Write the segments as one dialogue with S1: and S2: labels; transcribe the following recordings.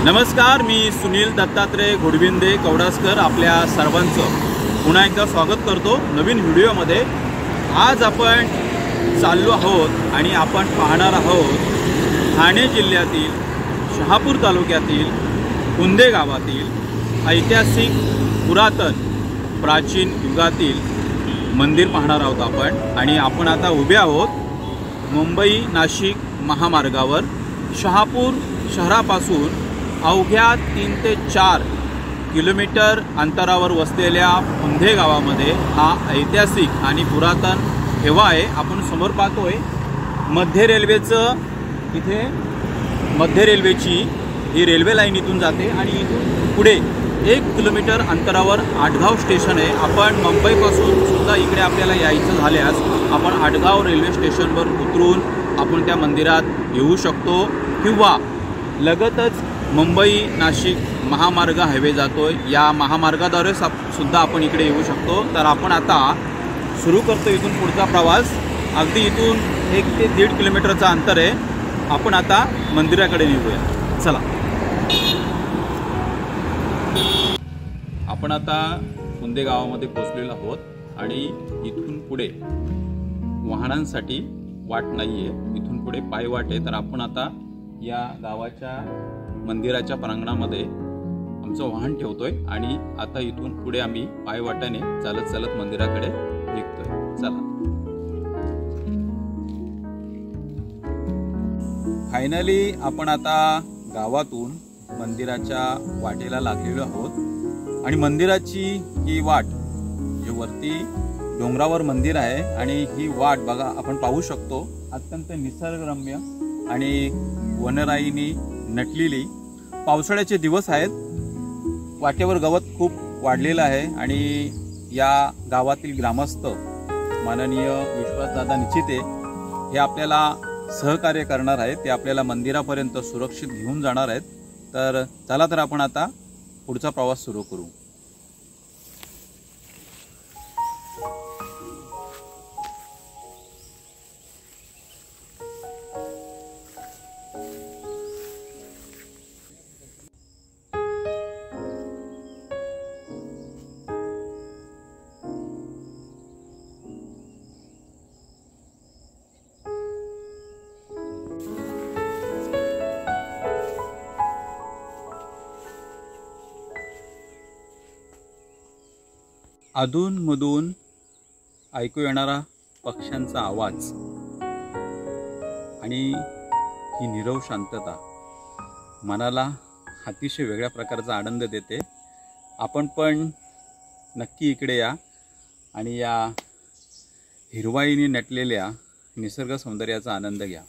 S1: नमस्कार, मी सुनील दत्तात्रय घोडविंदे कवडासकर आपल्या सर्वांचं पुन्हा एकदा स्वागत करतो नवीन व्हिडिओमध्ये। आज आपण चाललो आहोत आणि आपण पाहणार आहोत ठाणे जिल्ह्यातील शहापूर तालुक्यातील कुंदे गावातील ऐतिहासिक पुरातन प्राचीन युगातील मंदिर पाहणार आहोत आपण। आणि आपण आता उभे आहोत मुंबई नाशिक महामार्गावर शहापूर शहरापासून अवघ्या 3 ते 4 किलोमीटर अंतरावर वसलेल्या कुंदे गावामध्ये हा ऐतिहासिक आणि पुरातन ठेवा आहे। आपण समोर पाहतोय मध्य रेल्वेचं, इथे मध्य रेल्वेची ही रेल्वे लाईन इथून जाते आणि इथून पुढे 1 किलोमीटर अंतरावर आटगाव स्टेशन आहे। आपण मुंबईपासून सुद्धा इकडे आपल्याला यायचं झाल्यास आपण आटगाव रेल्वे स्टेशनवर उतरून आपण त्या मंदिरात येऊ शकतो, किंवा लगतच मुंबई नाशिक महामार्ग हायवे जातोय, या महामार्गाद्वारे सुद्धा आपण इकडे येऊ शकतो। तर आपण आता सुरू करतो इथून पुढचा प्रवास। अगदी इथून 1 ते 1.5 किलोमीटरचा अंतर आहे। आपण आता मंदिराकडे निघूया, चला। आपण आता कुंदे गावामध्ये पोहोचलेलो आहोत आणि इथून पुढे वाहनांसाठी वाट नाहीये, इथून पुढे पायवाट आहे। तर आपण आता या गावाच्या मंदिराच्या प्रांगणामध्ये आमचं वाहन ठेवतोय आणि आता इथून पुढे आम्ही पायवाटाने चालत चालत मंदिराकडे निघतोय, चला। फायनली आपण आता गावातून मंदिराच्या वाटेला लागलेलो आहोत आणि मंदिराची ही वाट, जे वरती डोंगरावर मंदिर आहे आणि ही वाट बघा आपण पाहू शकतो, अत्यंत निसर्गरम्य आणि वनराईनी नटलेली। पावसाळ्याचे दिवस आहेत, वाटेवर गवत खूप वाढलेलं आहे आणि या गावातील ग्रामस्थ माननीय विश्वासदादा निचिते हे आपल्याला सहकार्य करणार आहेत, ते आपल्याला मंदिरापर्यंत सुरक्षित घेऊन जाणार आहेत। तर चला, तर आपण आता पुढचा प्रवास सुरू करू। अधूनमधून ऐकू येणारा पक्ष्यांचा आवाज आणि ही नीरव शांतता मनाला अतिशय वेगळ्या प्रकारचा आनंद देते। आपण पण नक्की इकडे या आणि या हिरवाईने नटलेल्या निसर्ग सौंदर्याचा आनंद घ्या।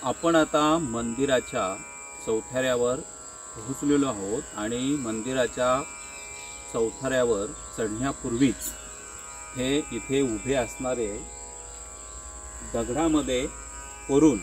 S1: आपण आता मंदिराच्या चौथऱ्यावर पोहोचलेलो आहोत आणि मंदिराच्या चौथऱ्यावर चढण्यापूर्वीच हे इथे उभे असणारे दगडामध्ये कोरून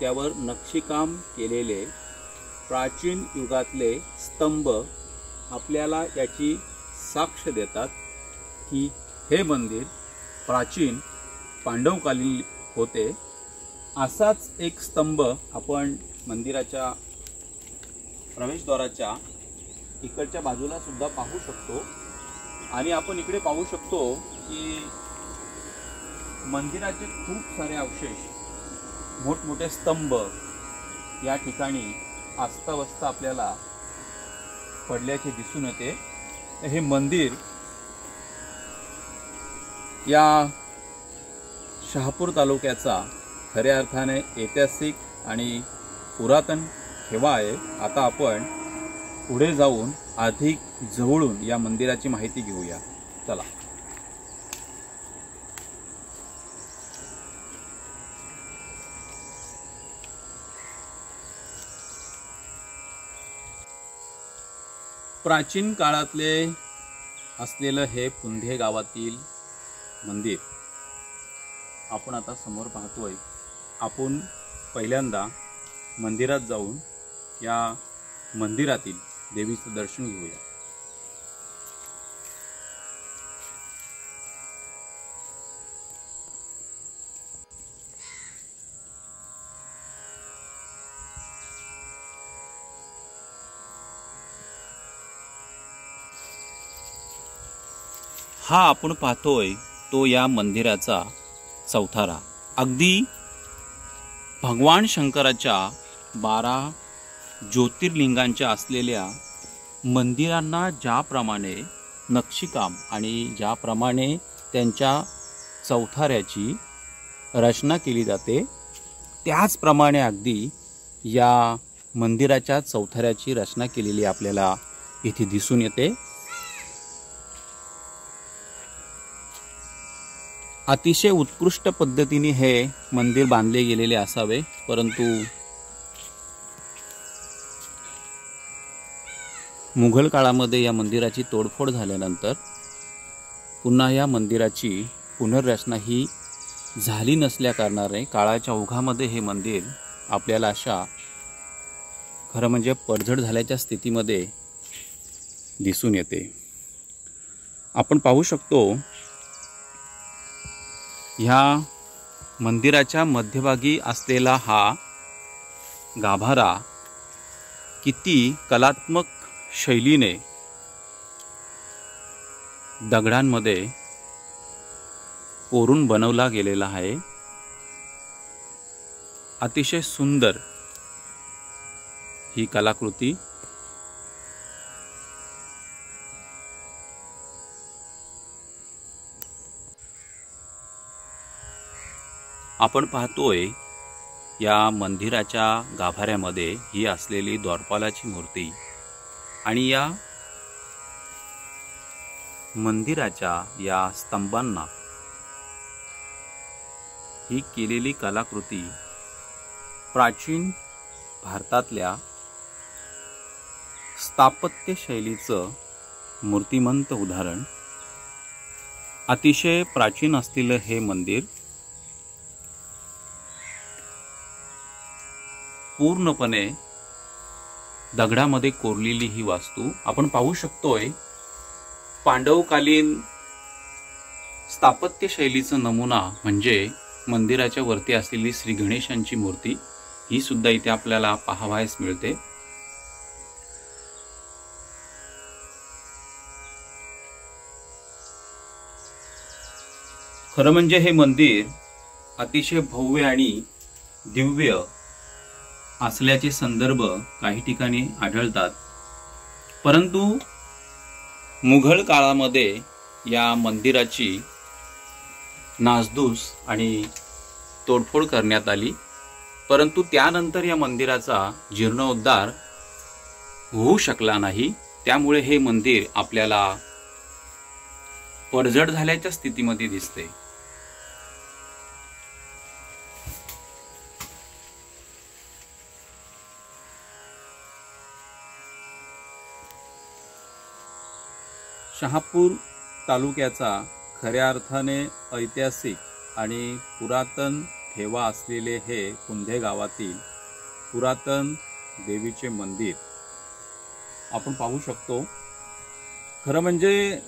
S1: त्यावर नक्षीकाम केलेले प्राचीन युगातले स्तंभ आपल्याला याची साक्ष देतात की हे मंदिर प्राचीन पांडवकालीन होते। असाच एक स्तंभ आपण मंदिराच्या प्रवेशद्वाराच्या इकडच्या बाजूला सुद्धा पाहू शकतो आणि आपण इकडे पाहू शकतो की मंदिराचे खूप सारे अवशेष, मोठमोठे स्तंभ या ठिकाणी अस्ताव्यस्त आपल्याला पडल्याचे दिसून येते। हे मंदिर या शहापूर तालुक्याचा खऱ्या अर्थाने ऐतिहासिक आणि पुरातन ठेवा आहे। आता आपण पुढे जाऊन अधिक जवळून या मंदिराची माहिती घेऊया, चला। प्राचीन काळातले असलेलं हे कुंदे गावातील मंदिर आपण आता समोर पाहतोय। आपण पहिल्यांदा मंदिरात जाऊन या मंदिरातील देवीचं दर्शन घेऊया। हा आपण पाहतोय तो या मंदिराचा चौथारा। अगदी भगवान शंकराच्या 12 ज्योतिर्लिंगांच्या असलेल्या मंदिरांना ज्याप्रमाणे नक्षीकाम आणि ज्याप्रमाणे त्यांच्या चौथाऱ्याची रचना केली जाते, त्याचप्रमाणे अगदी या मंदिराच्या चौथाऱ्याची रचना केलेली आपल्याला इथे दिसून येते। अतिशय उत्कृष्ट पद्धतीने हे मंदिर बांधले गेलेले असावे, परंतु मुघल काळामध्ये या मंदिराची तोडफोड झाल्यानंतर पुन्हा या मंदिराची पुनर्रचना ही झाली नसल्या कारणाने काळाच्या ओघामध्ये हे मंदिर आपल्याला अशा खरं म्हणजे पडझड झाल्याच्या स्थितीमध्ये दिसून येते। आपण पाहू शकतो ह्या मंदिराच्या मध्यभागी असलेला हा गाभारा किती कलात्मक शैलीने दगडांमध्ये कोरून बनवला गेलेला आहे। अतिशय सुंदर ही कलाकृती। आपण पाहतोय या मंदिराच्या गाभाऱ्यामध्ये ही असलेली द्वारपालाची मूर्ती आणि या मंदिराच्या या स्तंभांना ही केलेली कलाकृती प्राचीन भारतातल्या स्थापत्य शैलीचं मूर्तिमंत उदाहरण। अतिशय प्राचीन असलेलं हे मंदिर पूर्णपणे दगडामध्ये कोरलेली ही वास्तू आपण पाहू शकतोय। पांडवकालीन स्थापत्य शैलीचा नमुना म्हणजे मंदिराच्या वरती असलेली श्री गणेशांची मूर्ती, ही सुद्धा इथे आपल्याला पाहावयास मिळते। खरं म्हणजे हे मंदिर अतिशय भव्य आणि दिव्य असल्याचे संदर्भ काही ठिकाणी आढळतात, परंतु मुघल काळामध्ये या मंदिराची नासधूस आणि तोडफोड करण्यात आली, परंतु त्यानंतर या मंदिराचा जीर्णोद्धार होऊ शकला नाही। त्यामुळे हे मंदिर आपल्याला पडझड झाल्याच्या स्थितीमध्ये दिसते। शहापूर तालुक्याचा खऱ्या अर्थाने ऐतिहासिक आणि पुरातन ठेवा असलेले हे कुंधे गावातील पुरातन देवीचे मंदिर आपण पाहू शकतो। खरं म्हणजे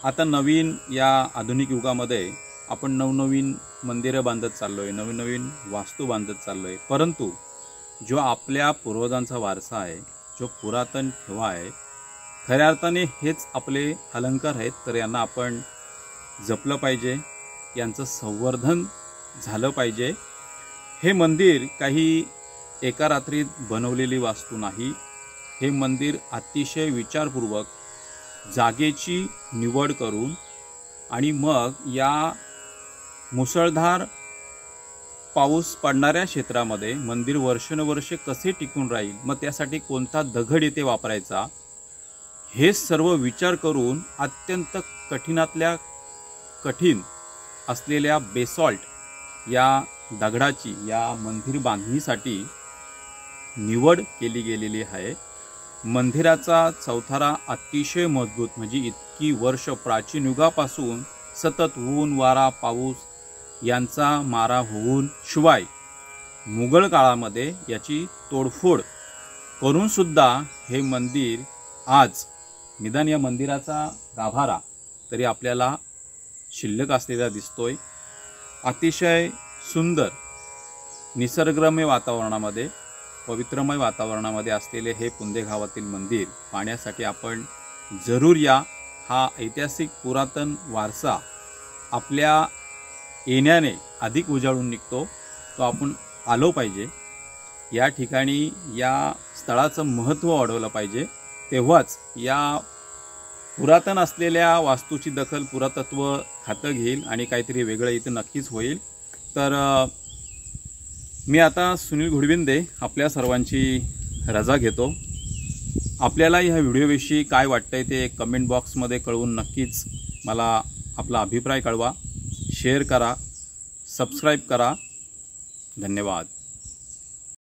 S1: आता नवीन या आधुनिक युगामध्ये आपण नवनवीन मंदिरं बांधत चाललोय, नवीन वास्तू बांधत चाललोय, परंतु जो आपल्या पूर्वजांचा वारसा आहे, जो पुरातन ठेवा आहे, खऱ्या अर्थाने हेच आपले अलंकार आहेत, तर यांना आपण जपलं पाहिजे, यांचं संवर्धन झालं पाहिजे। हे मंदिर काही एका रात्रीत बनवलेली वास्तू नाही। हे मंदिर अतिशय विचारपूर्वक जागेची निवड करून आणि मग या मुसळधार पाऊस पडणाऱ्या क्षेत्रामध्ये मंदिर वर्षानुवर्षे कसे टिकून राहील, मग त्यासाठी कोणता दगड येथे वापरायचा, हे सर्व विचार करून अत्यंत कठीणातल्या कठीण असलेल्या बेसॉल्ट या दगडाची या मंदिर बांधणीसाठी निवड केली गेलेली आहे। मंदिराचा चौथारा अतिशय मजबूत, म्हणजे इतकी वर्ष प्राचीन युगापासून सतत ऊन वारा पाऊस यांचा मारा होऊन शिवाय मुघल काळामध्ये याची तोडफोड करून सुद्धा हे मंदिर आज निदान या मंदिराचा गाभारा तरी आपल्याला शिल्लक असलेला दिसतोय। अतिशय सुंदर निसर्गरम्य वातावरणामध्ये, पवित्रमय वातावरणामध्ये असलेले हे कुंधे गावातील मंदिर पाहण्यासाठी आपण जरूर या। हा ऐतिहासिक पुरातन वारसा आपल्या येण्याने अधिक उजाळून निघतो, तो आपण आलो पाहिजे. या ठिकाणी या स्थळाचं महत्त्व वाढवलं पाहिजे. तेव्हाच या पुरातन असलेल्या वास्तूची दखल पुरातत्व खातं घेईल आणि काहीतरी वेगळं इथं नक्कीच होईल. तर मी आता सुनील घुडविंदे आपल्या सर्वांची रजा घेतो. आपल्याला ह्या व्हिडिओविषयी काय वाटतंय ते कमेंट बॉक्समध्ये कळवून नक्कीच मला आपला अभिप्राय कळवा. शेअर करा, सबस्क्राईब करा. धन्यवाद.